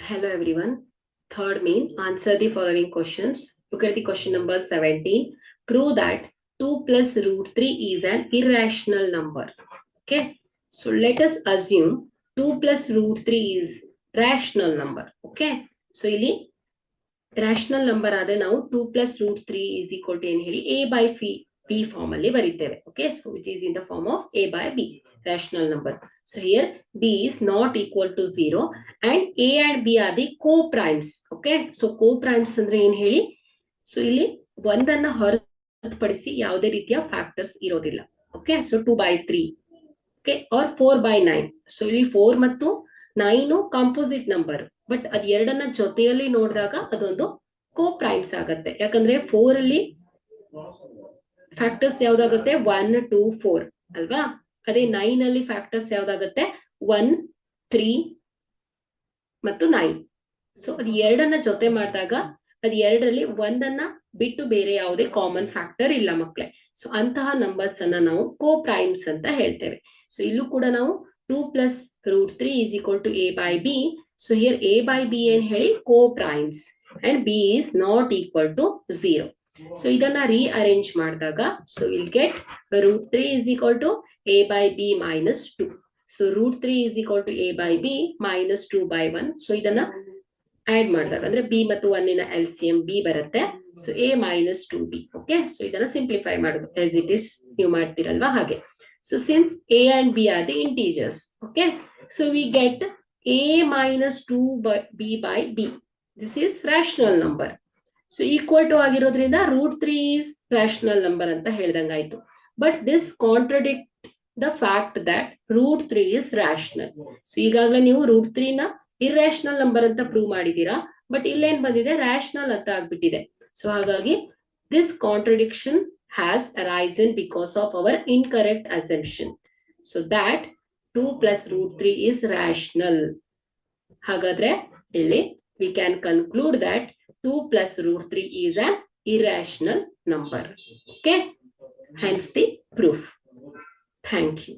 Hello everyone. Third main, answer the following questions. Look at the question number 17. Prove that 2 plus root 3 is an irrational number. Okay. So let us assume 2 plus root 3 is rational number. Okay. So ಇಲ್ಲಿ rational number ಆದ್ರೆ ನಾವು 2 plus root 3 is equal to ಏನು ಹೇಳಿ a by b form ಅಲ್ಲಿ ಬರೀತೇವೆ. Okay. So it is in the form of a by b, rational number. So here b is not equal to 0 and a and b are the co-primes. Okay. So co-primes ಅಂದ್ರೆ ಏನು ಹೇಳಿ? So ಇಲ್ಲಿ ಒಂದನ್ನ ಹೊರತುಪಡಿಸಿ ಯಾವುದೇ ರೀತಿಯ factors ಇರೋದಿಲ್ಲ. Okay. So 2 by 3. Okay. Or 4 by 9. So ಇಲ್ಲಿ 4 ಮತ್ತು 9 ಕಾಂಪೋಸಿಟ್ ನಂಬರ್, ಬಟ್ ಅದ್ ಎರಡನ್ನ ಜೊತೆಯಲ್ಲಿ ನೋಡಿದಾಗ ಅದೊಂದು ಕೋ-ಪ್ರೈಮ್ಸ್ ಆಗತ್ತೆ. ಯಾಕಂದ್ರೆ 4 ಅಲ್ಲಿ ಫ್ಯಾಕ್ಟರ್ಸ್ ಯಾವ್ದಾಗುತ್ತೆ 1 2 4 ಅಲ್ವಾ. ಅದೇ 9 ಅಲ್ಲಿ ಫ್ಯಾಕ್ಟರ್ಸ್ ಯಾವ್ದಾಗುತ್ತೆ 1 3 ಮತ್ತು 9. ಸೊ ಅದ್ ಎರಡನ್ನ ಜೊತೆ ಮಾಡಿದಾಗ ಅದ್ ಎರಡರಲ್ಲಿ ಒಂದನ್ನ ಬಿಟ್ಟು ಬೇರೆ ಯಾವುದೇ ಕಾಮನ್ ಫ್ಯಾಕ್ಟರ್ ಇಲ್ಲ ಮಕ್ಕಳೇ. ಸೊ ಅಂತಹ ನಂಬರ್ಸ್ ಅನ್ನ ನಾವು ಕೋ-ಪ್ರೈಮ್ಸ್ ಅಂತ ಹೇಳ್ತೇವೆ. ಸೊ ಇಲ್ಲೂ ಕೂಡ ನಾವು 2 plus root 3 is equal to a by b. So here a by b ಏನ್ ಹೇಳಿ co-primes and b is not equal to 0. So ಇದನ್ನ rearrange ಮಾಡಿದಾಗ so we'll get root 3 is equal to a by b minus 2. So root 3 is equal to a by b minus 2 by 1. So ಇದನ್ನ add ಮಾಡಿದಾಗ ಅಂದ್ರೆ b ಮತ್ತು 1 ನ LCM b ಬರುತ್ತೆ. So a minus 2b. Okay. So ಇದನ್ನ simplify ಮಾಡೋದು as it is ನೀವು ಮಾಡ್ತೀರಲ್ವಾ ಹಾಗೆ. So since a and b are the integers, okay, so we get a minus 2b by b. This is rational number. So equal to ಆಗಿರೋದ್ರಿಂದ root 3 is rational number ಅಂತ ಹೇಳ್ದಂಗಾಯ್ತು. But this contradict the fact that root 3 is rational. So ಈಗಾಗಲೇ ನೀವು root 3 ನ irrational number ಅಂತ prove ಮಾಡಿದೀರಾ, but ಇಲ್ಲೇನ್ ಬಂದಿದೆ rational ಅಂತ ಆಗ್ಬಿಟ್ಟಿದೆ. So ಹಾಗಾಗಿ this contradiction has arisen because of our incorrect assumption. So that 2 plus root 3 is rational. Hagadre, illi we can conclude that 2 plus root 3 is an irrational number. Okay? Hence the proof. Thank you.